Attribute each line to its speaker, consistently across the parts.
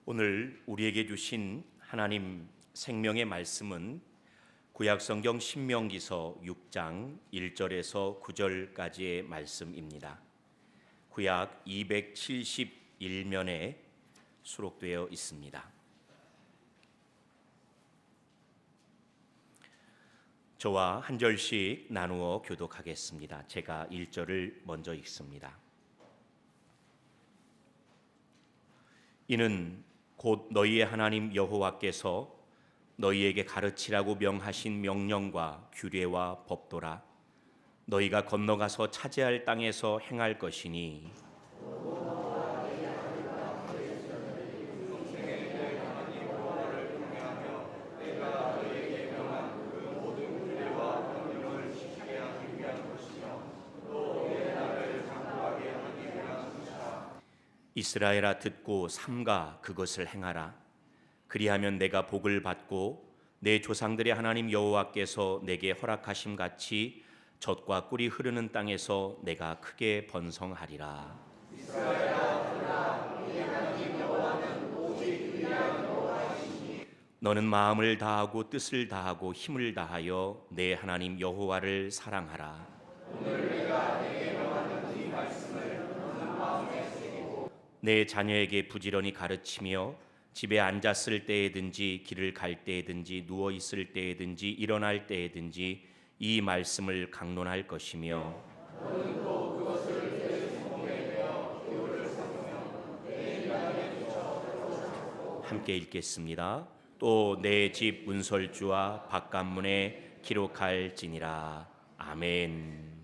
Speaker 1: 오늘 우리에게 주신 하나님 생명의 말씀은 구약성경 신명기서 6장 1절에서 9절까지의 말씀입니다. 구약 271면에 수록되어 있습니다. 저와 한 절씩 나누어 교독하겠습니다. 제가 1절을 먼저 읽습니다. 이는 곧 너희의 하나님 여호와께서 너희에게 가르치라고 명하신 명령과 규례와 법도라. 너희가 건너가서 차지할 땅에서 행할 것이니 이스라엘아 듣고 삼가 그것을 행하라. 그리하면 내가 복을 받고 내 조상들의 하나님 여호와께서 내게 허락하심 같이 젖과 꿀이 흐르는 땅에서 내가 크게 번성하리라. 너는 마음을 다하고 뜻을 다하고 힘을 다하여 내 하나님 여호와를 사랑하라. 내 자녀에게 부지런히 가르치며 집에 앉았을 때에든지 길을 갈 때에든지 누워 있을 때에든지 일어날 때에든지 이 말씀을 강론할 것이며 함께 읽겠습니다. 또 내 집 문설주와 바깥문에 기록할지니라. 아멘.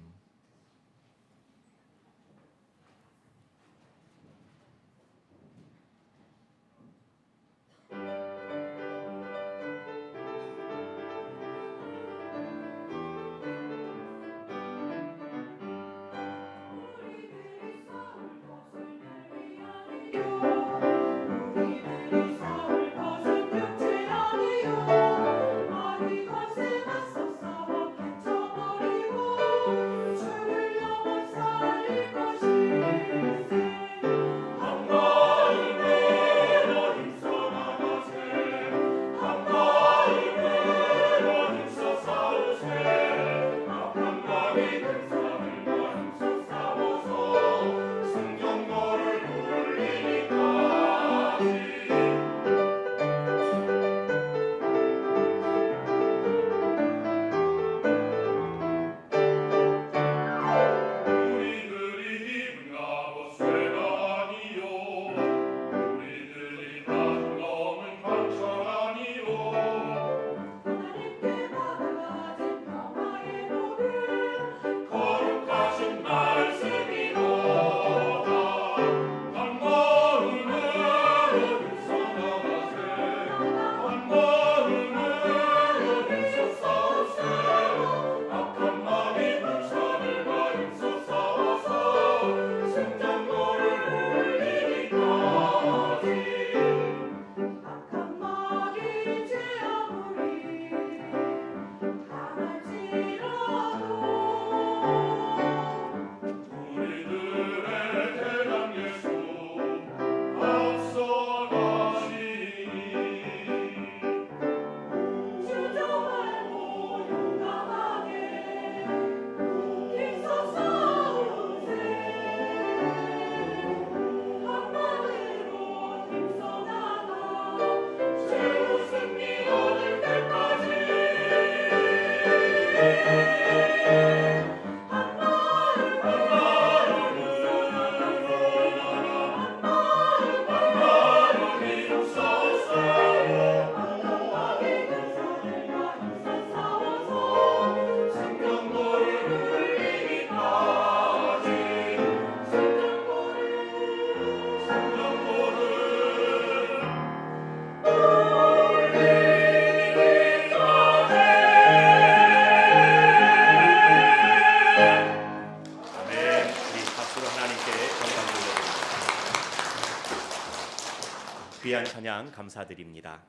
Speaker 1: 귀한 찬양 감사드립니다.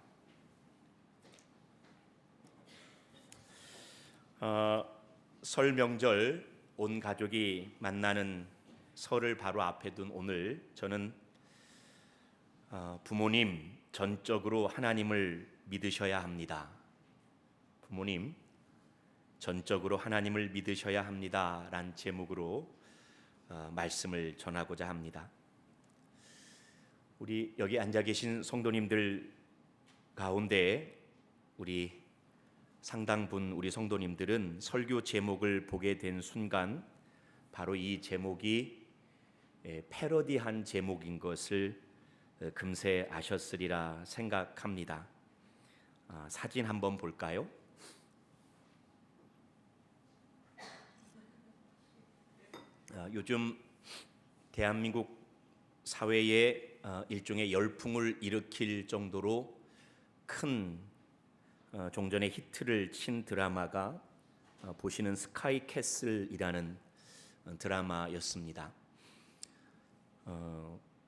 Speaker 1: 설 명절 온 가족이 만나는 설을 바로 앞에 둔 오늘 저는 부모님 전적으로 하나님을 믿으셔야 합니다. 부모님 전적으로 하나님을 믿으셔야 합니다. 란 제목으로 말씀을 전하고자 합니다. 우리 여기 앉아 계신 성도님들 가운데 우리 상당분 우리 성도님들은 설교 제목을 보게 된 순간 바로 이 제목이 패러디한 제목인 것을 금세 아셨으리라 생각합니다. 사진 한번 볼까요? 요즘 대한민국 사회에 일종의 열풍을 일으킬 정도로 큰 종전의 히트를 친 드라마가 보시는 스카이 캐슬이라는 드라마였습니다.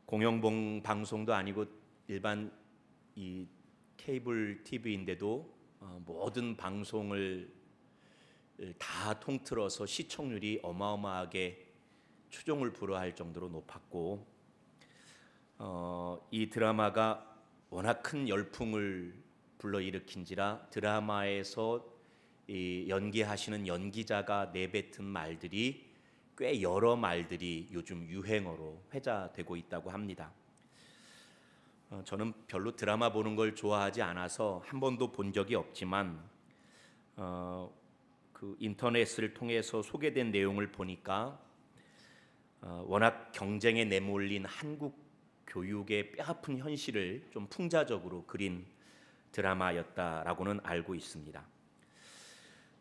Speaker 1: 공영봉 방송도 아니고 일반 이 케이블 TV인데도 모든 방송을 다 통틀어서 시청률이 어마어마하게 추종을 불허할 정도로 높았고 이 드라마가 워낙 큰 열풍을 불러일으킨지라 드라마에서 이 연기하시는 연기자가 내뱉은 말들이 꽤 여러 말들이 요즘 유행어로 회자되고 있다고 합니다. 저는 별로 드라마 보는 걸 좋아하지 않아서 한 번도 본 적이 없지만 그 인터넷을 통해서 소개된 내용을 보니까 워낙 경쟁에 내몰린 한국 교육의 뼈아픈 현실을 좀 풍자적으로 그린 드라마였다라고는 알고 있습니다.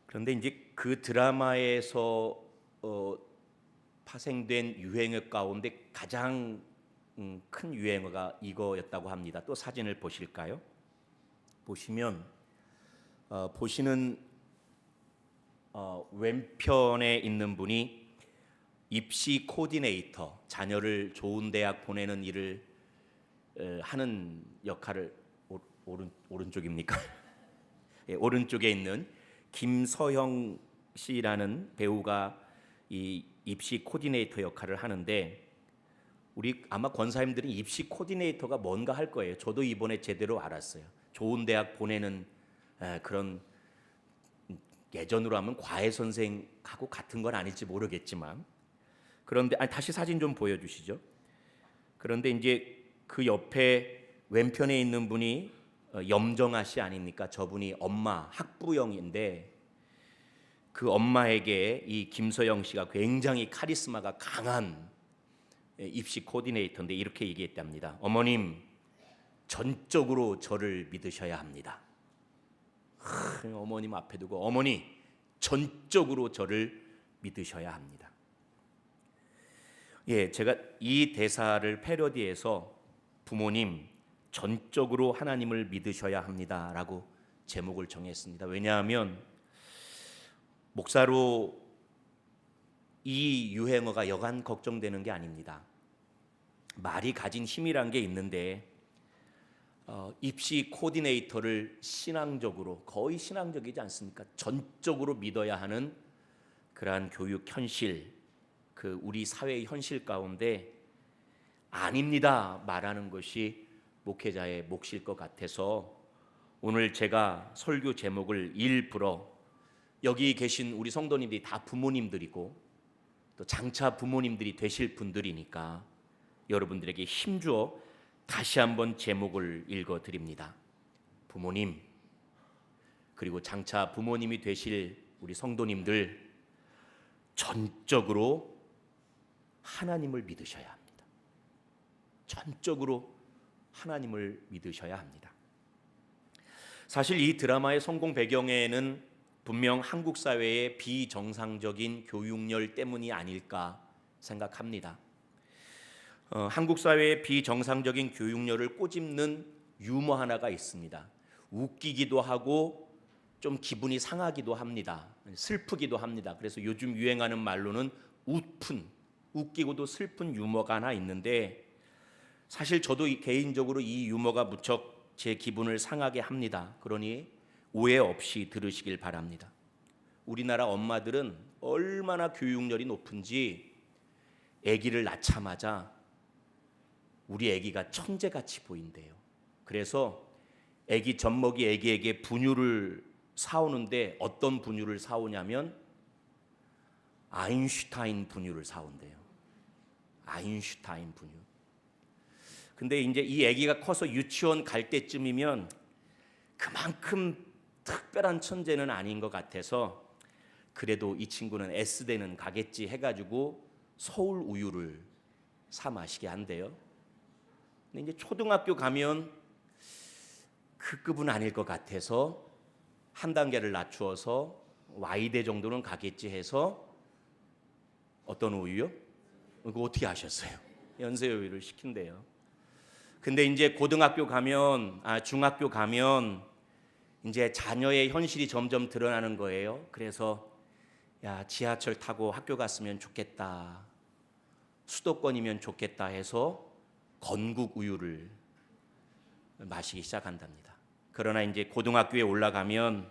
Speaker 1: 그런데 이제 그 드라마에서 파생된 유행어 가운데 가장 큰 유행어가 이거였다고 합니다. 또 사진을 보실까요? 보시면 보시는 왼편에 있는 분이 입시 코디네이터, 자녀를 좋은 대학 보내는 일을 하는 역할을 오른쪽입니까? 예, 오른쪽에 있는 김서형 씨라는 배우가 이 입시 코디네이터 역할을 하는데 우리 아마 권사님들은 입시 코디네이터가 뭔가 할 거예요. 저도 이번에 제대로 알았어요. 좋은 대학 보내는 그런 예전으로 하면 과외 선생하고 같은 건 아닐지 모르겠지만 그런데 다시 사진 좀 보여주시죠. 그런데 이제 그 옆에 왼편에 있는 분이 염정아 씨 아닙니까? 저분이 엄마 학부형인데 그 엄마에게 이 김서영 씨가 굉장히 카리스마가 강한 입시 코디네이터인데 이렇게 얘기했답니다. 어머님 전적으로 저를 믿으셔야 합니다. 어머님 앞에 두고 어머니 전적으로 저를 믿으셔야 합니다. 예, 제가 이 대사를 패러디해서 부모님 전적으로 하나님을 믿으셔야 합니다라고 제목을 정했습니다. 왜냐하면 목사로 이 유행어가 여간 걱정되는 게 아닙니다. 말이 가진 힘이란 게 있는데 입시 코디네이터를 신앙적으로 거의 신앙적이지 않습니까? 전적으로 믿어야 하는 그러한 교육 현실, 그 우리 사회의 현실 가운데 아닙니다 말하는 것이 목회자의 몫일 것 같아서 오늘 제가 설교 제목을 일부러 여기 계신 우리 성도님들이 다 부모님들이고 또 장차 부모님들이 되실 분들이니까 여러분들에게 힘주어 다시 한번 제목을 읽어드립니다. 부모님 그리고 장차 부모님이 되실 우리 성도님들 전적으로 하나님을 믿으셔야 합니다. 전적으로 하나님을 믿으셔야 합니다. 사실 이 드라마의 성공 배경에는 분명 한국 사회의 비정상적인 교육열 때문이 아닐까 생각합니다. 한국 사회의 비정상적인 교육열을 꼬집는 유머 하나가 있습니다. 웃기기도 하고 좀 기분이 상하기도 합니다. 슬프기도 합니다. 그래서 요즘 유행하는 말로는 웃기고도 슬픈 유머가 하나 있는데 사실 저도 개인적으로 이 유머가 무척 제 기분을 상하게 합니다. 그러니 오해 없이 들으시길 바랍니다. 우리나라 엄마들은 얼마나 교육열이 높은지 아기를 낳자마자 우리 아기가 천재같이 보인대요. 그래서 아기 젖먹이 아기에게 분유를 사오는데 어떤 분유를 사오냐면 아인슈타인 분유를 사온대요. 아인슈타인 분유. 근데 이제 이 아기가 커서 유치원 갈 때쯤이면 그만큼 특별한 천재는 아닌 것 같아서 그래도 이 친구는 S대는 가겠지 해가지고 서울 우유를 사 마시게 한대요. 근데 이제 초등학교 가면 그 급은 아닐 것 같아서 한 단계를 낮추어서 Y대 정도는 가겠지 해서 어떤 우유요? 이거 어떻게 아셨어요? 연세 우유를 시킨대요. 근데 이제 고등학교 가면 중학교 가면 이제 자녀의 현실이 점점 드러나는 거예요. 그래서 야, 지하철 타고 학교 갔으면 좋겠다. 수도권이면 좋겠다 해서 건국 우유를 마시기 시작한답니다. 그러나 이제 고등학교에 올라가면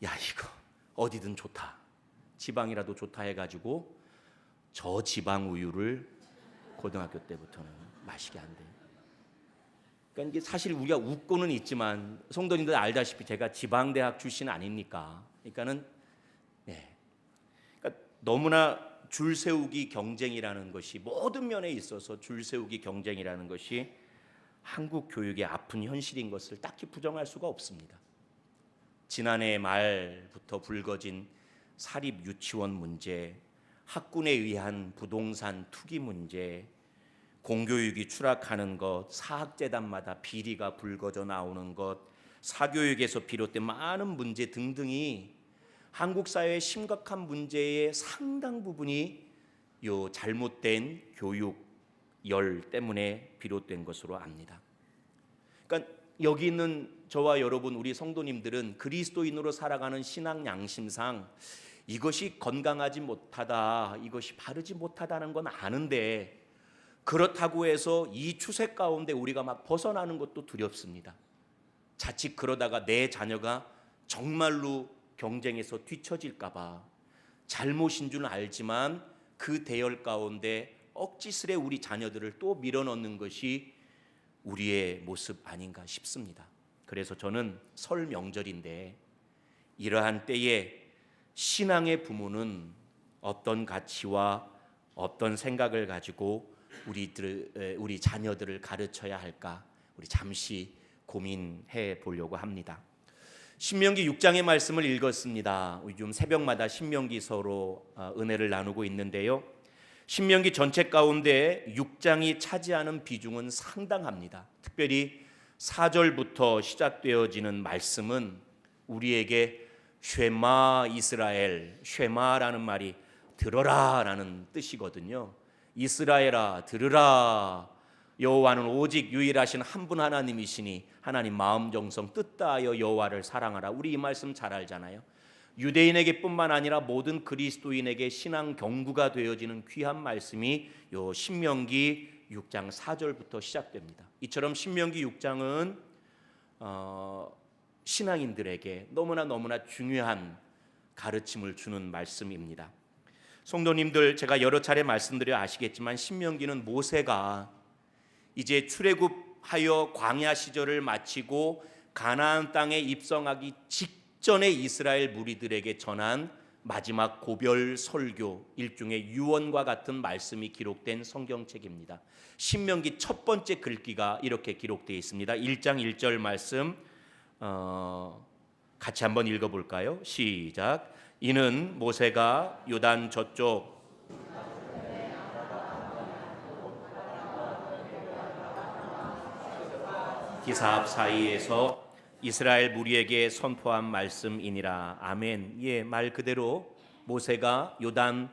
Speaker 1: 야, 이거 어디든 좋다. 지방이라도 좋다 해가지고 저지방 우유를 고등학교 때부터는 마시게 한대요. 그러니까 이게 사실 우리가 웃고는 있지만 성도님들 알다시피 제가 지방대학 출신 아닙니까? 그러니까는 그러니까 너무나 줄 세우기 경쟁이라는 것이 모든 면에 있어서 줄 세우기 경쟁이라는 것이 한국 교육의 아픈 현실인 것을 딱히 부정할 수가 없습니다. 지난해 말부터 불거진 사립 유치원 문제, 학군에 의한 부동산 투기 문제, 공교육이 추락하는 것, 사학재단마다 비리가 불거져 나오는 것, 사교육에서 비롯된 많은 문제 등등이 한국 사회의 심각한 문제의 상당 부분이 요 잘못된 교육열 때문에 비롯된 것으로 압니다. 그러니까 여기 있는 저와 여러분 우리 성도님들은 그리스도인으로 살아가는 신앙 양심상 이것이 건강하지 못하다, 이것이 바르지 못하다는 건 아는데 그렇다고 해서 이 추세 가운데 우리가 막 벗어나는 것도 두렵습니다. 자칫 그러다가 내 자녀가 정말로 경쟁에서 뒤처질까 봐 잘못인 줄 알지만 그 대열 가운데 억지스레 우리 자녀들을 또 밀어넣는 것이 우리의 모습 아닌가 싶습니다. 그래서 저는 설 명절인데 이러한 때에 신앙의 부모는 어떤 가치와 어떤 생각을 가지고 우리 자녀들을 가르쳐야 할까 우리 잠시 고민해 보려고 합니다. 신명기 6장의 말씀을 읽었습니다. 요즘 새벽마다 신명기서로 은혜를 나누고 있는데요. 신명기 전체 가운데 6장이 차지하는 비중은 상당합니다. 특별히 4절부터 시작되어지는 말씀은 우리에게 쉐마 이스라엘, 쉐마라는 말이 들어라라는 뜻이거든요. 이스라엘아 들으라, 여호와는 오직 유일하신 한 분 하나님이시니 하나님 마음 정성 뜻 다하여 여호와를 사랑하라. 우리 이 말씀 잘 알잖아요. 유대인에게 뿐만 아니라 모든 그리스도인에게 신앙 경구가 되어지는 귀한 말씀이 요 신명기 6장 4절부터 시작됩니다. 이처럼 신명기 6장은 신앙인들에게 너무나 중요한 가르침을 주는 말씀입니다. 성도님들, 제가 여러 차례 말씀드려 아시겠지만 신명기는 모세가 이제 출애굽하여 광야 시절을 마치고 가나안 땅에 입성하기 직전에 이스라엘 무리들에게 전한 마지막 고별 설교, 일종의 유언과 같은 말씀이 기록된 성경책입니다. 신명기 첫 번째 글귀가 이렇게 기록되어 있습니다. 1장 1절 말씀 같이 한번 읽어볼까요? 시작. 이는 모세가 요단 저쪽 기사합 사이에서 이스라엘 무리에게 선포한 말씀이니라. 아멘. 예, 말 그대로 모세가 요단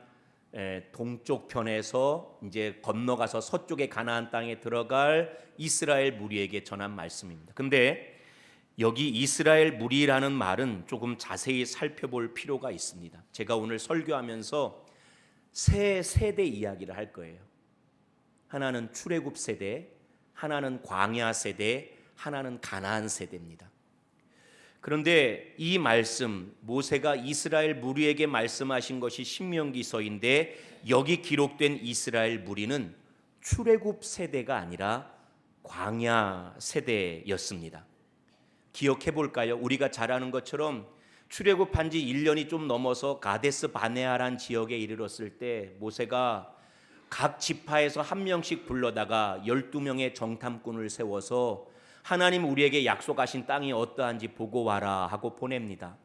Speaker 1: 동쪽 편에서 이제 건너가서 서쪽의 가나안 땅에 들어갈 이스라엘 무리에게 전한 말씀입니다. 근데 여기 이스라엘 무리라는 말은 조금 자세히 살펴볼 필요가 있습니다. 제가 오늘 설교하면서 세 세대 이야기를 할 거예요. 하나는 출애굽 세대, 하나는 광야 세대, 하나는 가나안 세대입니다. 그런데 이 말씀, 모세가 이스라엘 무리에게 말씀하신 것이 신명기서인데 여기 기록된 이스라엘 무리는 출애굽 세대가 아니라 광야 세대였습니다. 기억해 볼까요? 우리가 잘 아는 것처럼 출애굽한 지 1년이 좀 넘어서 가데스 바네아란 지역에 이르렀을 때 모세가 각 지파에서 한 명씩 불러다가 12명의 정탐꾼을 세워서 하나님 우리에게 약속하신 땅이 어떠한지 보고 와라 하고 보냅니다.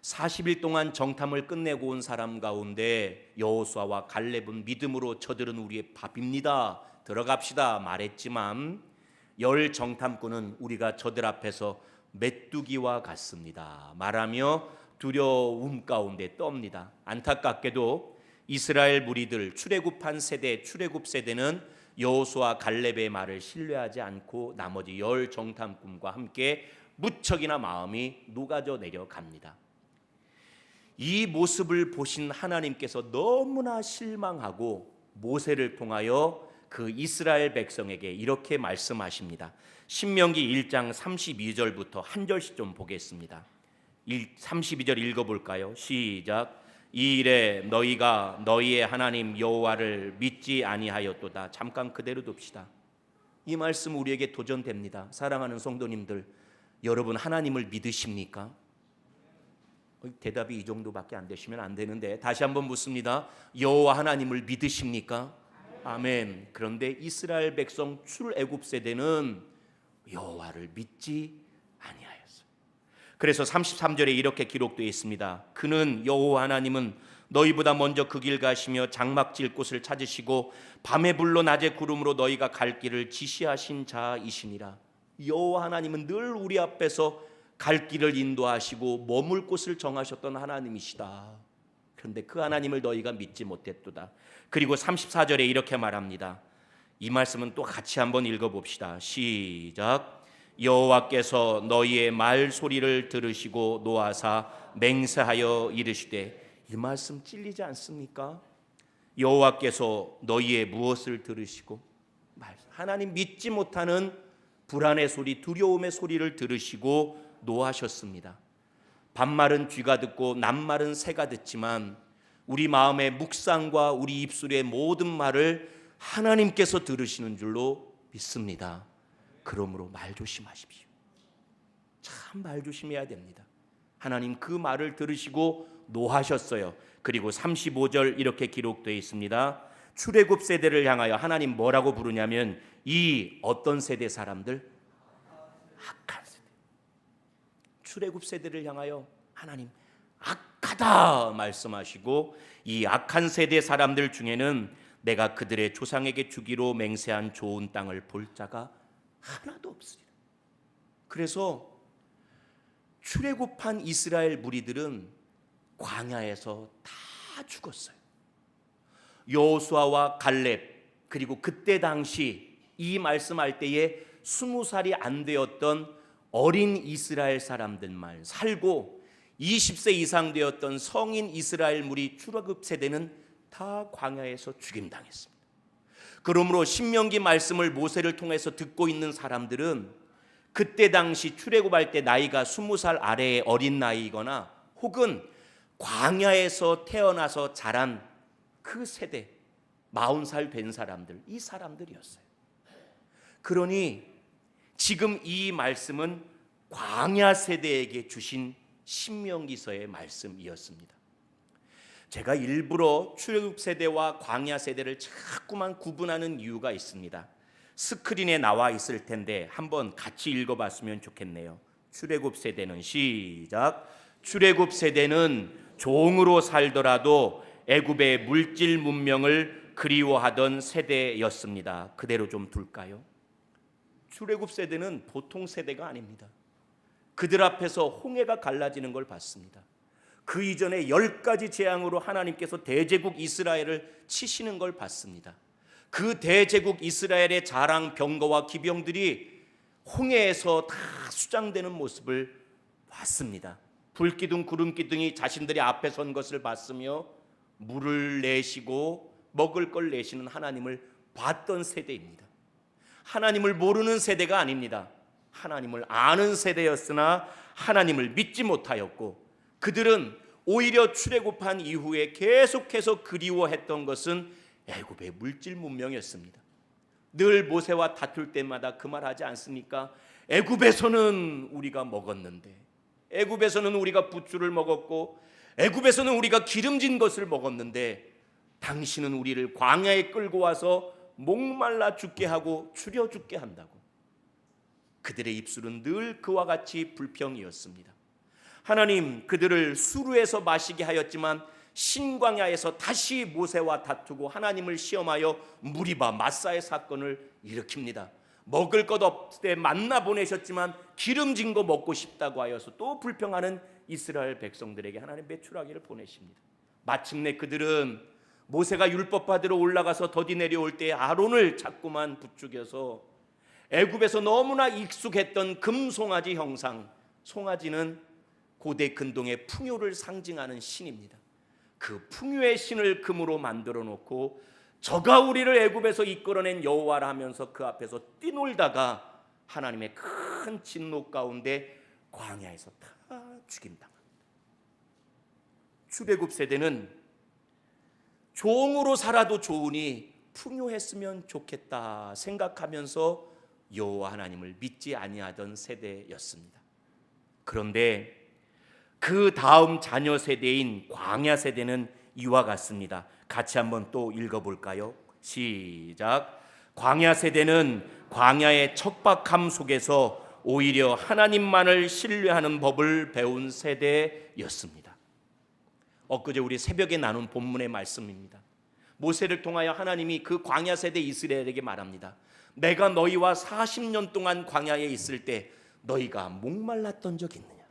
Speaker 1: 40일 동안 정탐을 끝내고 온 사람 가운데 여호수아와 갈렙은 믿음으로 저들은 우리의 밥입니다, 들어갑시다 말했지만 10 정탐꾼은 우리가 저들 앞에서 메뚜기와 같습니다 말하며 두려움 가운데 떱니다. 안타깝게도 이스라엘 무리들 출애굽한 세대, 출애굽 세대는 여호수아 갈렙의 말을 신뢰하지 않고 나머지 10 정탐꾼과 함께 무척이나 마음이 녹아져 내려갑니다. 이 모습을 보신 하나님께서 너무나 실망하고 모세를 통하여 그 이스라엘 백성에게 이렇게 말씀하십니다. 신명기 1장 32절부터 한 절씩 좀 보겠습니다. 32절 읽어볼까요? 시작. 이 일에 너희가 너희의 하나님 여호와를 믿지 아니하였도다. 잠깐 그대로 둡시다. 이 말씀 우리에게 도전됩니다. 사랑하는 성도님들, 여러분 하나님을 믿으십니까? 대답이 이 정도밖에 안 되시면 안 되는데 다시 한번 묻습니다. 여호와 하나님을 믿으십니까? 아멘. 그런데 이스라엘 백성 출애굽 세대는 여호와를 믿지 아니하였어요. 그래서 33절에 이렇게 기록되어 있습니다. 그는 여호와 하나님은 너희보다 먼저 그 길 가시며 장막질 곳을 찾으시고 밤에 불로 낮에 구름으로 너희가 갈 길을 지시하신 자이시니라. 여호와 하나님은 늘 우리 앞에서 갈 길을 인도하시고 머물 곳을 정하셨던 하나님이시다. 그런데 그 하나님을 너희가 믿지 못했도다. 그리고 34절에 이렇게 말합니다. 이 말씀은 또 같이 한번 읽어봅시다. 시작. 여호와께서 너희의 말 소리를 들으시고 노하사 맹세하여 이르시되, 이 말씀 찔리지 않습니까? 여호와께서 너희의 무엇을 들으시고, 하나님 믿지 못하는 불안의 소리, 두려움의 소리를 들으시고 노하셨습니다. 밤말은 쥐가 듣고 낮말은 새가 듣지만 우리 마음의 묵상과 우리 입술의 모든 말을 하나님께서 들으시는 줄로 믿습니다. 그러므로 말 조심하십시오. 참 말 조심해야 됩니다. 하나님 그 말을 들으시고 노하셨어요. 그리고 35절 이렇게 기록되어 있습니다. 출애굽 세대를 향하여 하나님 뭐라고 부르냐면 이 어떤 세대 사람들? 악한 세대. 출애굽 세대를 향하여 하나님 악하다 말씀하시고 이 악한 세대 사람들 중에는 내가 그들의 조상에게 주기로 맹세한 좋은 땅을 볼 자가 하나도 없으리라. 그래서 출애굽한 이스라엘 무리들은 광야에서 다 죽었어요. 여호수아와 갈렙, 그리고 그때 당시 이 말씀할 때에 20살이 안 되었던 어린 이스라엘 사람들만 살고 20세 이상 되었던 성인 이스라엘 무리 출애굽 세대는 다 광야에서 죽임당했습니다. 그러므로 신명기 말씀을 모세를 통해서 듣고 있는 사람들은 그때 당시 출애굽할 때 나이가 20살 아래의 어린 나이거나 혹은 광야에서 태어나서 자란 그 세대 40살 된 사람들, 이 사람들이었어요. 그러니 지금 이 말씀은 광야 세대에게 주신 신명기서의 말씀이었습니다. 제가 일부러 출애굽 세대와 광야 세대를 자꾸만 구분하는 이유가 있습니다. 스크린에 나와 있을 텐데 한번 같이 읽어봤으면 좋겠네요. 출애굽 세대는 시작. 출애굽 세대는 종으로 살더라도 애굽의 물질 문명을 그리워하던 세대였습니다. 그대로 좀 둘까요? 출애굽 세대는 보통 세대가 아닙니다. 그들 앞에서 홍해가 갈라지는 걸 봤습니다. 그 이전에 10가지 재앙으로 하나님께서 대제국 이스라엘을 치시는 걸 봤습니다. 그 대제국 이스라엘의 자랑 병거와 기병들이 홍해에서 다 수장되는 모습을 봤습니다. 불기둥 구름기둥이 자신들의 앞에 선 것을 봤으며 물을 내시고 먹을 걸 내시는 하나님을 봤던 세대입니다. 하나님을 모르는 세대가 아닙니다. 하나님을 아는 세대였으나 하나님을 믿지 못하였고, 그들은 오히려 출애굽한 이후에 계속해서 그리워했던 것은 애굽의 물질 문명이었습니다. 늘 모세와 다툴 때마다 그 말 하지 않습니까? 애굽에서는 우리가 먹었는데, 애굽에서는 우리가 붓줄을 먹었고, 애굽에서는 우리가 기름진 것을 먹었는데 당신은 우리를 광야에 끌고 와서 목말라 죽게 하고 추려 죽게 한다고. 그들의 입술은 늘 그와 같이 불평이었습니다. 하나님 그들을 수루에서 마시게 하였지만 신광야에서 다시 모세와 다투고 하나님을 시험하여 무리바 마사의 사건을 일으킵니다. 먹을 것 없을 때 만나 보내셨지만 기름진 거 먹고 싶다고 하여서 또 불평하는 이스라엘 백성들에게 하나님 메추라기를 보내십니다. 마침내 그들은 모세가 율법 받으러 올라가서 더디 내려올 때 아론을 자꾸만 부추겨서 애굽에서 너무나 익숙했던 금송아지 형상, 송아지는 고대 근동의 풍요를 상징하는 신입니다. 그 풍요의 신을 금으로 만들어 놓고 저가 우리를 애굽에서 이끌어낸 여호와라 하면서 그 앞에서 뛰놀다가 하나님의 큰 진노 가운데 광야에서 다 죽임당합니다. 출애굽 세대는 종으로 살아도 좋으니 풍요했으면 좋겠다 생각하면서 여호와 하나님을 믿지 아니하던 세대였습니다. 그런데 그 다음 자녀 세대인 광야 세대는 이와 같습니다. 같이 한번 또 읽어볼까요? 시작. 광야 세대는 광야의 척박함 속에서 오히려 하나님만을 신뢰하는 법을 배운 세대였습니다. 엊그제 우리 새벽에 나눈 본문의 말씀입니다. 모세를 통하여 하나님이 그 광야 세대 이스라엘에게 말합니다. 내가 너희와 40년 동안 광야에 있을 때 너희가 목말랐던 적 있느냐?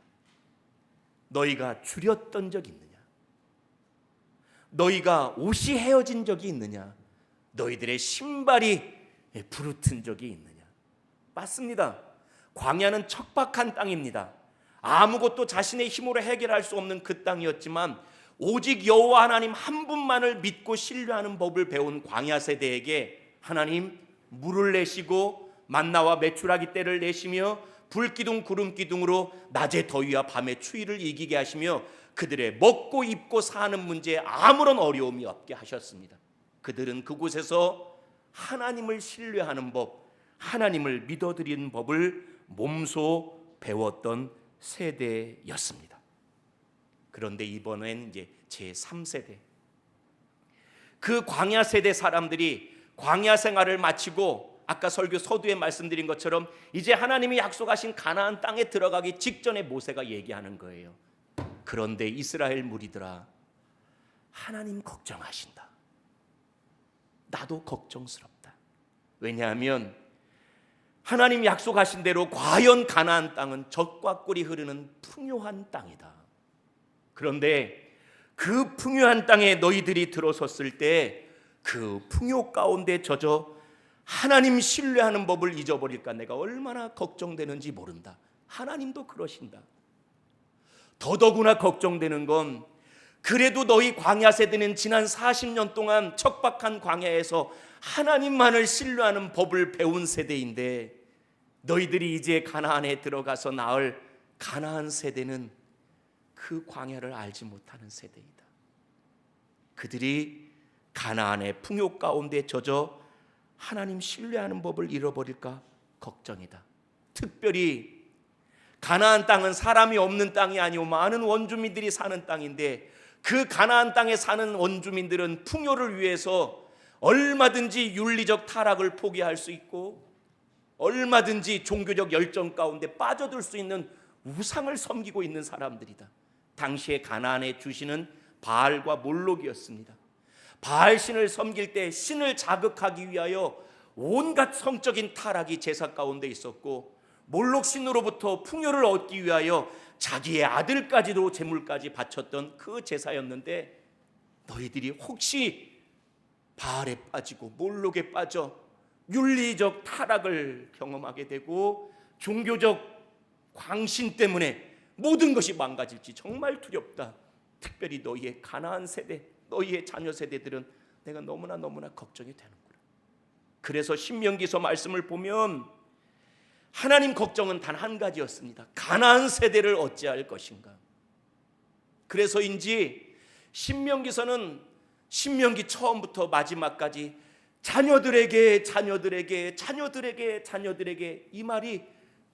Speaker 1: 너희가 줄였던 적 있느냐? 너희가 옷이 헤어진 적이 있느냐? 너희들의 신발이 부르튼 적이 있느냐? 맞습니다. 광야는 척박한 땅입니다. 아무것도 자신의 힘으로 해결할 수 없는 그 땅이었지만 오직 여호와 하나님 한 분만을 믿고 신뢰하는 법을 배운 광야 세대에게 하나님 물을 내시고 만나와 메추라기 떼를 내시며 불기둥 구름기둥으로 낮의 더위와 밤의 추위를 이기게 하시며 그들의 먹고 입고 사는 문제에 아무런 어려움이 없게 하셨습니다. 그들은 그곳에서 하나님을 신뢰하는 법, 하나님을 믿어드리는 법을 몸소 배웠던 세대였습니다. 그런데 이번엔 이제 제3세대, 그 광야 세대 사람들이 광야 생활을 마치고 아까 설교 서두에 말씀드린 것처럼 이제 하나님이 약속하신 가나안 땅에 들어가기 직전에 모세가 얘기하는 거예요. 그런데 이스라엘 무리들아, 하나님 걱정하신다. 나도 걱정스럽다. 왜냐하면 하나님 약속하신 대로 과연 가나안 땅은 젖과 꿀이 흐르는 풍요한 땅이다. 그런데 그 풍요한 땅에 너희들이 들어섰을 때 그 풍요 가운데 젖어 하나님 신뢰하는 법을 잊어버릴까 내가 얼마나 걱정되는지 모른다. 하나님도 그러신다. 더더구나 걱정되는 건 그래도 너희 광야 세대는 지난 40년 동안 척박한 광야에서 하나님만을 신뢰하는 법을 배운 세대인데 너희들이 이제 가나안에 들어가서 나을 가나안 세대는 그 광야를 알지 못하는 세대이다. 그들이 가나안의 풍요 가운데 젖어 하나님 신뢰하는 법을 잃어버릴까 걱정이다. 특별히 가나안 땅은 사람이 없는 땅이 아니고 많은 원주민들이 사는 땅인데 그 가나안 땅에 사는 원주민들은 풍요를 위해서 얼마든지 윤리적 타락을 포기할 수 있고 얼마든지 종교적 열정 가운데 빠져들 수 있는 우상을 섬기고 있는 사람들이다. 당시에 가나안에 주신은 바알과 몰록이었습니다. 바알 신을 섬길 때 신을 자극하기 위하여 온갖 성적인 타락이 제사 가운데 있었고 몰록 신으로부터 풍요를 얻기 위하여 자기의 아들까지도 제물까지 바쳤던 그 제사였는데 너희들이 혹시 바알에 빠지고 몰록에 빠져 윤리적 타락을 경험하게 되고 종교적 광신 때문에 모든 것이 망가질지 정말 두렵다. 특별히 너희의 가나안 세대, 너희의 자녀 세대들은 내가 너무나 걱정이 되는구나. 그래서 신명기서 말씀을 보면 하나님 걱정은 단 한 가지였습니다. 가나안 세대를 어찌할 것인가. 그래서인지 신명기서는 신명기 처음부터 마지막까지 자녀들에게 이 말이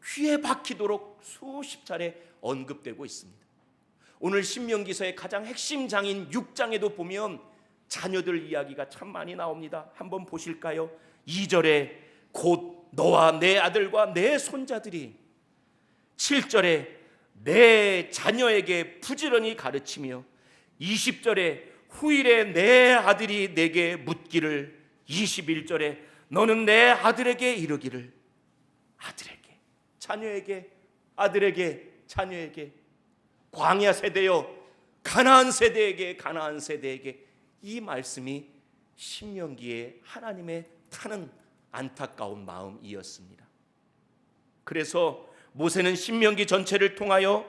Speaker 1: 귀에 박히도록 수십 차례 언급되고 있습니다. 오늘 신명기서의 가장 핵심 장인 6장에도 보면 자녀들 이야기가 참 많이 나옵니다. 한번 보실까요? 2절에 곧 너와 내 아들과 내 손자들이, 7절에 내 자녀에게 부지런히 가르치며, 20절에 후일에 내 아들이 내게 묻기를, 21절에 너는 내 아들에게 이르기를. 아들에게, 자녀에게, 아들에게, 자녀에게, 광야 세대여 가나안 세대에게 이 말씀이 신명기에 하나님의 타는 안타까운 마음이었습니다. 그래서 모세는 신명기 전체를 통하여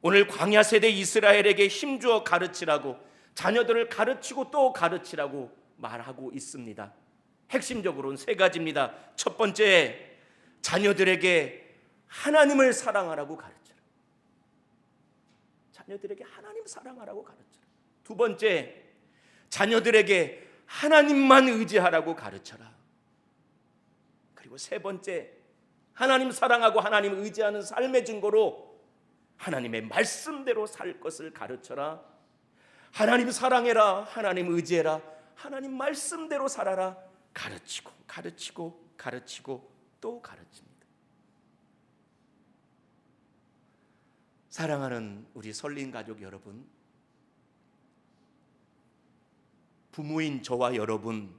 Speaker 1: 오늘 광야 세대 이스라엘에게 힘주어 가르치라고, 자녀들을 가르치고 또 가르치라고 말하고 있습니다. 핵심적으로는 세 가지입니다. 첫 번째, 자녀들에게 하나님을 사랑하라고 가르쳐라. 자녀들에게 하나님 사랑하라고 가르쳐라. 두 번째, 자녀들에게 하나님만 의지하라고 가르쳐라. 그리고 세 번째, 하나님 사랑하고 하나님 의지하는 삶의 증거로 하나님의 말씀대로 살 것을 가르쳐라. 하나님 사랑해라, 하나님 의지해라, 하나님 말씀대로 살아라. 가르치고 또 가르칩니다. 사랑하는 우리 설린 가족 여러분, 부모인 저와 여러분,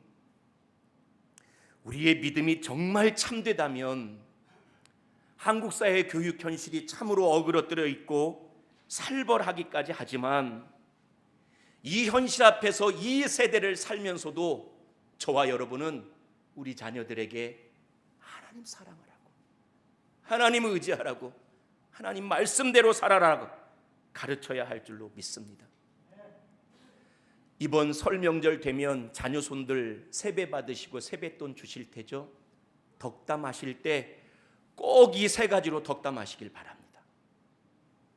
Speaker 1: 우리의 믿음이 정말 참되다면 한국 사회의 교육 현실이 참으로 어그러뜨려 있고 살벌하기까지 하지만, 이 현실 앞에서 이 세대를 살면서도 저와 여러분은 우리 자녀들에게 하나님 사랑하라고, 하나님 의지하라고, 하나님 말씀대로 살아라고 가르쳐야 할 줄로 믿습니다. 이번 설 명절 되면 자녀손들 세배 받으시고 세뱃돈 주실 테죠. 덕담하실 때 꼭 이 세 가지로 덕담하시길 바랍니다.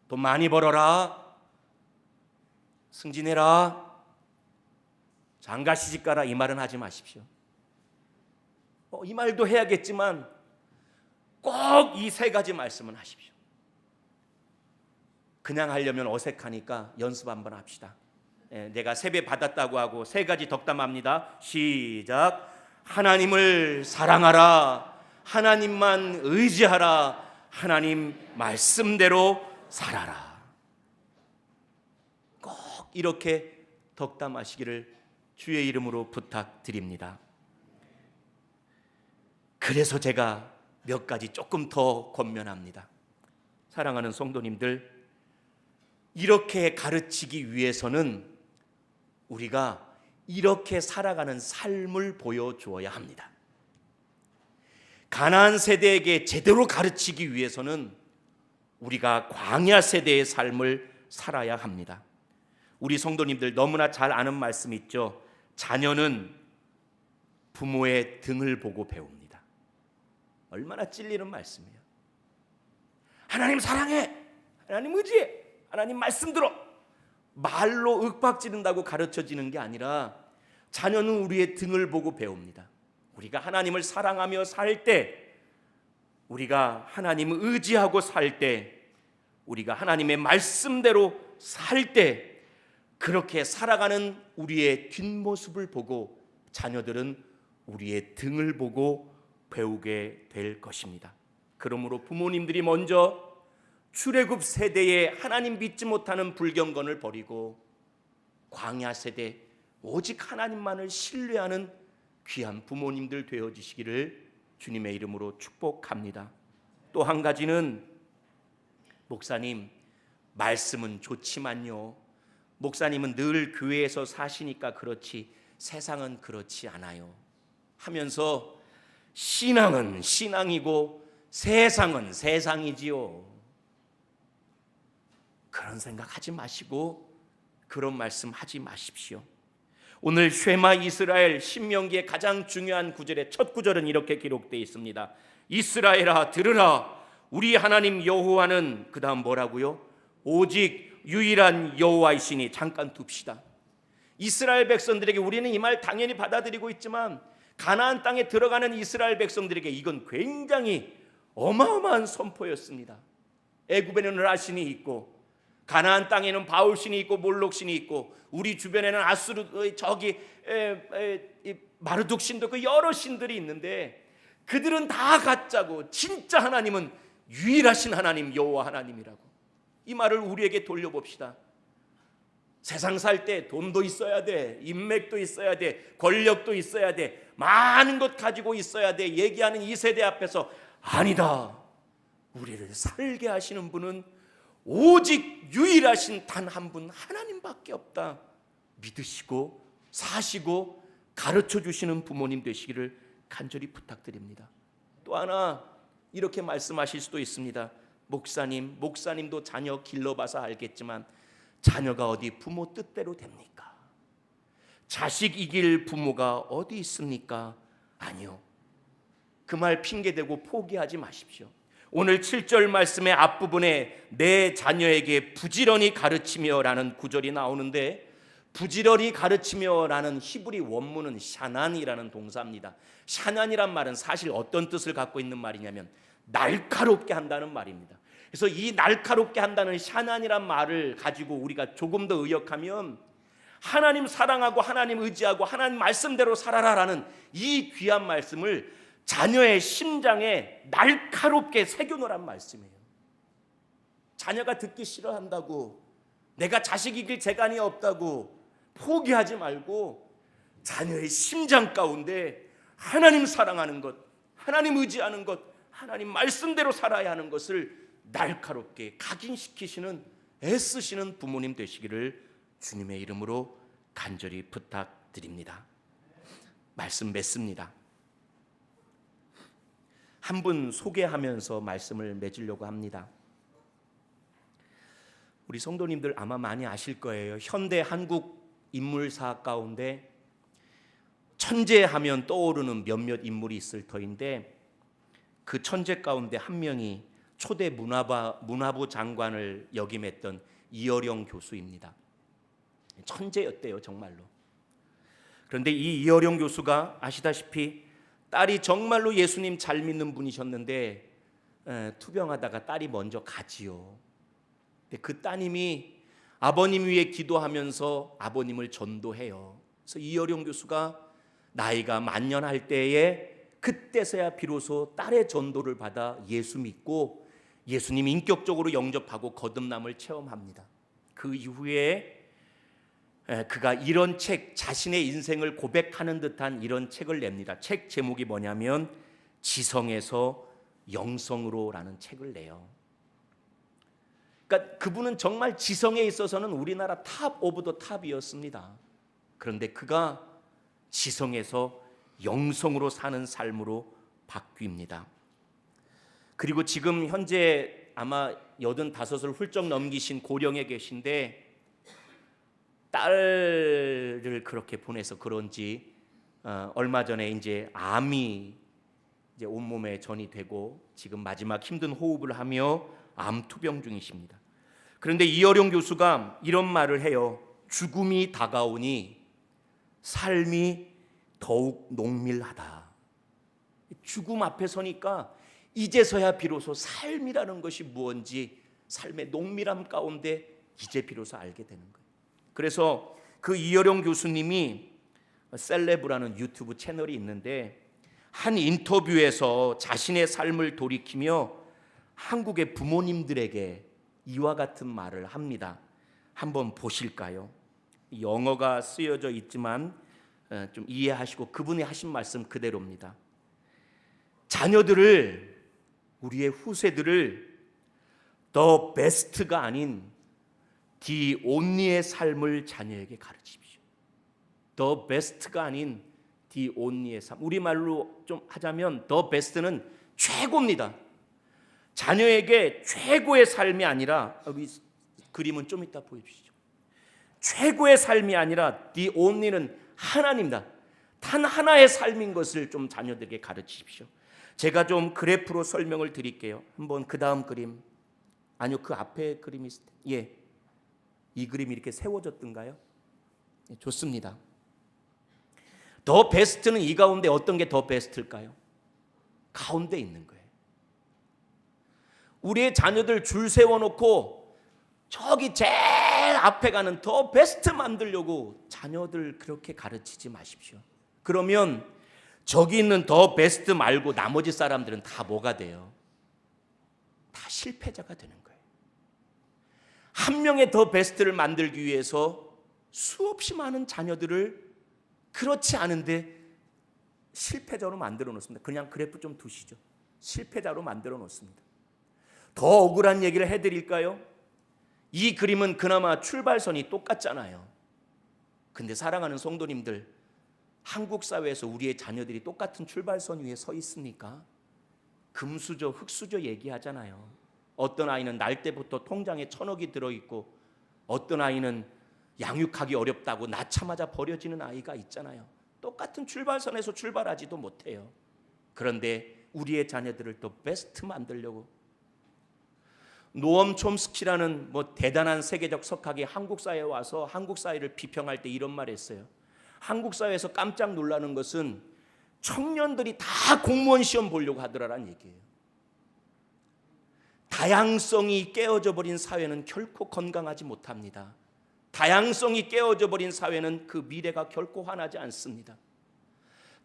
Speaker 1: 돈 많이 벌어라, 승진해라, 장가 시집가라, 이 말은 하지 마십시오. 이 말도 해야겠지만 꼭 이 세 가지 말씀은 하십시오. 그냥 하려면 어색하니까 연습 한번 합시다. 내가 세배 받았다고 하고 세 가지 덕담합니다. 시작. 하나님을 사랑하라, 하나님만 의지하라, 하나님 말씀대로 살아라. 꼭 이렇게 덕담하시기를 주의 이름으로 부탁드립니다. 그래서 제가 몇 가지 조금 더 권면합니다. 사랑하는 성도님들, 이렇게 가르치기 위해서는 우리가 이렇게 살아가는 삶을 보여주어야 합니다. 가나안 세대에게 제대로 가르치기 위해서는 우리가 광야 세대의 삶을 살아야 합니다. 우리 성도님들 너무나 잘 아는 말씀 있죠. 자녀는 부모의 등을 보고 배웁니다. 얼마나 찔리는 말씀이에요. 하나님 사랑해, 하나님 의지해, 하나님 말씀 들어. 말로 윽박지른다고 가르쳐지는 게 아니라 자녀는 우리의 등을 보고 배웁니다. 우리가 하나님을 사랑하며 살 때, 우리가 하나님을 의지하고 살 때, 우리가 하나님의 말씀대로 살 때, 그렇게 살아가는 우리의 뒷모습을 보고 자녀들은 우리의 등을 보고 배우게 될 것입니다. 그러므로 부모님들이 먼저 출애굽 세대에 하나님 믿지 못하는 불경건을 버리고 광야 세대 오직 하나님만을 신뢰하는 귀한 부모님들 되어주시기를 주님의 이름으로 축복합니다. 또 한 가지는, 목사님 말씀은 좋지만요, 목사님은 늘 교회에서 사시니까 그렇지 세상은 그렇지 않아요 하면서 신앙은 신앙이고 세상은 세상이지요. 그런 생각하지 마시고 그런 말씀 하지 마십시오. 오늘 쉐마 이스라엘 신명기의 가장 중요한 구절의 첫 구절은 이렇게 기록되어 있습니다. 이스라엘아 들으라, 우리 하나님 여호와는, 그 다음 뭐라고요? 오직 유일한 여호와이시니. 잠깐 둡시다. 이스라엘 백성들에게 우리는 이 말 당연히 받아들이고 있지만 가나안 땅에 들어가는 이스라엘 백성들에게 이건 굉장히 어마어마한 선포였습니다. 애굽에는 라신이 있고 가나안 땅에는 바울신이 있고 몰록신이 있고 우리 주변에는 아수르 저기 마르둑신도 그 여러 신들이 있는데 그들은 다 가짜고 진짜 하나님은 유일하신 하나님 여호와 하나님이라고. 이 말을 우리에게 돌려봅시다. 세상 살 때 돈도 있어야 돼, 인맥도 있어야 돼, 권력도 있어야 돼, 많은 것 가지고 있어야 돼 얘기하는 이 세대 앞에서 아니다, 우리를 살게 하시는 분은 오직 유일하신 단 한 분 하나님밖에 없다 믿으시고 사시고 가르쳐 주시는 부모님 되시기를 간절히 부탁드립니다. 또 하나 이렇게 말씀하실 수도 있습니다. 목사님도 자녀 길러봐서 알겠지만 자녀가 어디 부모 뜻대로 됩니까? 자식 이길 부모가 어디 있습니까? 아니요. 그 말 핑계대고 포기하지 마십시오. 오늘 7절 말씀의 앞부분에 내 자녀에게 부지런히 가르치며 라는 구절이 나오는데 부지런히 가르치며 라는 히브리 원문은 샤난이라는 동사입니다. 샤난이란 말은 사실 어떤 뜻을 갖고 있는 말이냐면 날카롭게 한다는 말입니다. 그래서 이 날카롭게 한다는 샤난이란 말을 가지고 우리가 조금 더 의역하면 하나님 사랑하고 하나님 의지하고 하나님 말씀대로 살아라라는 이 귀한 말씀을 자녀의 심장에 날카롭게 새겨놓으란 말씀이에요. 자녀가 듣기 싫어한다고 내가 자식 이길 재간이 없다고 포기하지 말고 자녀의 심장 가운데 하나님 사랑하는 것, 하나님 의지하는 것, 하나님 말씀대로 살아야 하는 것을 날카롭게 각인시키시는 애쓰시는 부모님 되시기를 주님의 이름으로 간절히 부탁드립니다. 말씀 맺습니다. 한 분 소개하면서 말씀을 맺으려고 합니다. 우리 성도님들 아마 많이 아실 거예요. 현대 한국 인물사 가운데 천재하면 떠오르는 몇몇 인물이 있을 터인데 그 천재 가운데 한 명이 초대 문화부 장관을 역임했던 이어령 교수입니다. 천재였대요, 정말로. 그런데 이 이어령 교수가 아시다시피 딸이 정말로 예수님 잘 믿는 분이셨는데 투병하다가 딸이 먼저 가지요. 근데 그 따님이 아버님 위에 기도하면서 아버님을 전도해요. 그래서 이어령 교수가 나이가 만년할 때에 그때서야 비로소 딸의 전도를 받아 예수 믿고 예수님 인격적으로 영접하고 거듭남을 체험합니다. 그 이후에 그가 이런 책, 자신의 인생을 고백하는 듯한 이런 책을 냅니다. 책 제목이 뭐냐면 지성에서 영성으로라는 책을 내요. 그러니까 그분은 정말 지성에 있어서는 우리나라 탑 오브 더 탑이었습니다. 그런데 그가 지성에서 영성으로 사는 삶으로 바뀝니다. 그리고 지금 현재 아마 85을 훌쩍 넘기신 고령에 계신데 딸을 그렇게 보내서 그런지 얼마 전에 이제 암이 이제 온몸에 전이 되고 지금 마지막 힘든 호흡을 하며 암 투병 중이십니다. 그런데 이어령 교수가 이런 말을 해요. 죽음이 다가오니 삶이 더욱 농밀하다. 죽음 앞에 서니까 이제서야 비로소 삶이라는 것이 무엇인지 삶의 농밀함 가운데 이제 비로소 알게 되는 거예요. 그래서 그 이어령 교수님이 셀레브라는 유튜브 채널이 있는데 한 인터뷰에서 자신의 삶을 돌이키며 한국의 부모님들에게 이와 같은 말을 합니다. 한번 보실까요? 영어가 쓰여져 있지만 좀 이해하시고 그분이 하신 말씀 그대로입니다. 자녀들을, 우리의 후세들을 더 베스트가 아닌 the only의 삶을 자녀에게 가르치십시오. 더 베스트가 아닌 the only의 삶. 우리말로 좀 하자면 더 베스트는 최고입니다. 자녀에게 최고의 삶이 아니라, 여기 그림은 좀 이따 보여주시죠. 최고의 삶이 아니라 the only는 하나님이다. 단 하나의 삶인 것을 좀 자녀들에게 가르치십시오. 제가 좀 그래프로 설명을 드릴게요. 한번 그 다음 그림, 아니요 그 앞에 그림이 있을 때, 예, 이 그림이 이렇게 세워졌던가요? 예, 좋습니다. 더 베스트는 이 가운데 어떤 게 더 베스트일까요? 가운데 있는 거예요. 우리의 자녀들 줄 세워놓고 저기 제일 앞에 가는 더 베스트 만들려고 자녀들 그렇게 가르치지 마십시오. 그러면 저기 있는 더 베스트 말고 나머지 사람들은 다 뭐가 돼요? 다 실패자가 되는 거예요. 한 명의 더 베스트를 만들기 위해서 수없이 많은 자녀들을 그렇지 않은데 실패자로 만들어 놓습니다. 그냥 그래프 좀 두시죠. 실패자로 만들어 놓습니다. 더 억울한 얘기를 해드릴까요? 이 그림은 그나마 출발선이 똑같잖아요. 근데 사랑하는 성도님들, 한국 사회에서 우리의 자녀들이 똑같은 출발선 위에 서 있습니까? 금수저, 흙수저 얘기하잖아요. 어떤 아이는 날 때부터 통장에 1,000억이 들어있고 어떤 아이는 양육하기 어렵다고 낳자마자 버려지는 아이가 있잖아요. 똑같은 출발선에서 출발하지도 못해요. 그런데 우리의 자녀들을 더 베스트 만들려고 노엄 촘스키라는 대단한 세계적 석학이 한국 사회에 와서 한국 사회를 비평할 때 이런 말을 했어요. 한국 사회에서 깜짝 놀라는 것은 청년들이 다 공무원 시험 보려고 하더라라는 얘기예요. 다양성이 깨어져 버린 사회는 결코 건강하지 못합니다. 다양성이 깨어져 버린 사회는 그 미래가 결코 환하지 않습니다.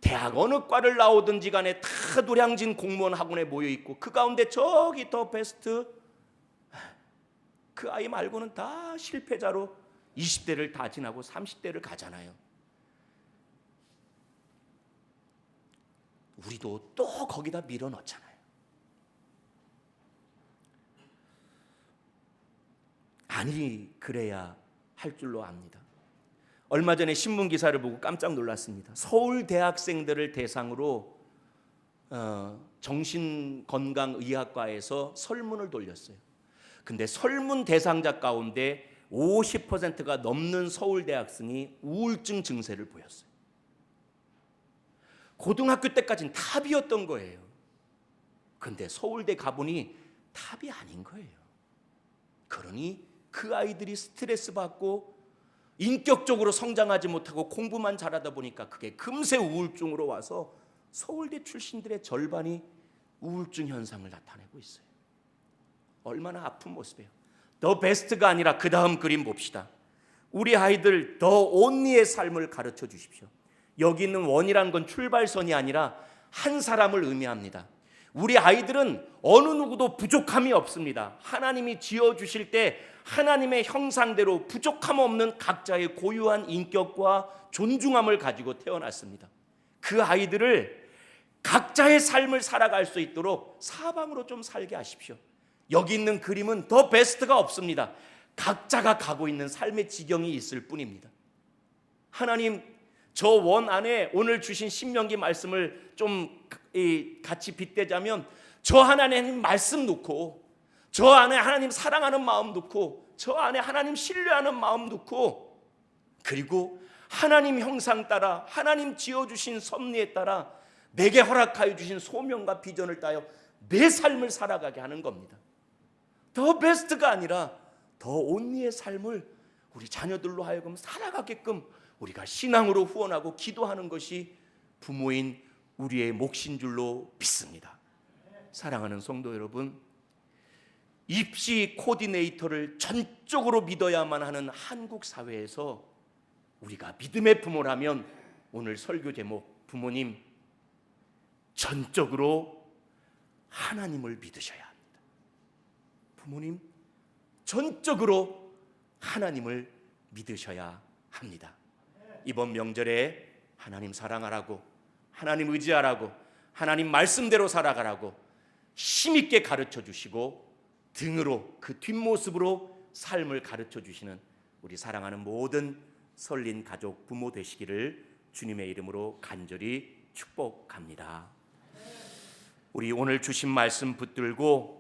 Speaker 1: 대학 어느 과를 나오든지 간에 다 노량진 공무원 학원에 모여 있고 그 가운데 저기 더 베스트 그 아이 말고는 다 실패자로 20대를 다 지나고 30대를 가잖아요. 우리도 또 거기다 밀어넣잖아요. 아니 그래야 할 줄로 압니다. 얼마 전에 신문 기사를 보고 깜짝 놀랐습니다. 서울 대학생들을 대상으로 정신건강의학과에서 설문을 돌렸어요. 근데 설문 대상자 가운데 50%가 넘는 서울 대학생이 우울증 증세를 보였어요. 고등학교 때까지는 탑이었던 거예요. 근데 서울대 가보니 탑이 아닌 거예요. 그러니 그 아이들이 스트레스 받고 인격적으로 성장하지 못하고 공부만 잘하다 보니까 그게 금세 우울증으로 와서 서울대 출신들의 절반이 우울증 현상을 나타내고 있어요. 얼마나 아픈 모습이에요. 더 베스트가 아니라 그 다음 그림 봅시다. 우리 아이들 더 온리의 삶을 가르쳐 주십시오. 여기 있는 원이라는 건 출발선이 아니라 한 사람을 의미합니다. 우리 아이들은 어느 누구도 부족함이 없습니다. 하나님이 지어주실 때 하나님의 형상대로 부족함 없는 각자의 고유한 인격과 존중함을 가지고 태어났습니다. 그 아이들을 각자의 삶을 살아갈 수 있도록 사방으로 좀 살게 하십시오. 여기 있는 그림은 더 베스트가 없습니다. 각자가 가고 있는 삶의 지경이 있을 뿐입니다. 하나님, 저 원 안에 오늘 주신 신명기 말씀을 좀 같이 빗대자면 저 하나님 말씀 놓고 저 안에 하나님 사랑하는 마음 놓고 저 안에 하나님 신뢰하는 마음 놓고 그리고 하나님 형상 따라 하나님 지어주신 섭리에 따라 내게 허락하여 주신 소명과 비전을 따여 내 삶을 살아가게 하는 겁니다. 더 베스트가 아니라 더 온리의 삶을 우리 자녀들로 하여금 살아가게끔 우리가 신앙으로 후원하고 기도하는 것이 부모인 우리의 몫인 줄로 믿습니다. 사랑하는 성도 여러분, 입시 코디네이터를 전적으로 믿어야만 하는 한국 사회에서 우리가 믿음의 부모라면 오늘 설교 제목, 부모님 전적으로 하나님을 믿으셔야 합니다. 부모님 전적으로 하나님을 믿으셔야 합니다. 이번 명절에 하나님 사랑하라고, 하나님 의지하라고, 하나님 말씀대로 살아가라고 힘있게 가르쳐 주시고 등으로 그 뒷모습으로 삶을 가르쳐 주시는 우리 사랑하는 모든 설린 가족 부모 되시기를 주님의 이름으로 간절히 축복합니다. 우리 오늘 주신 말씀 붙들고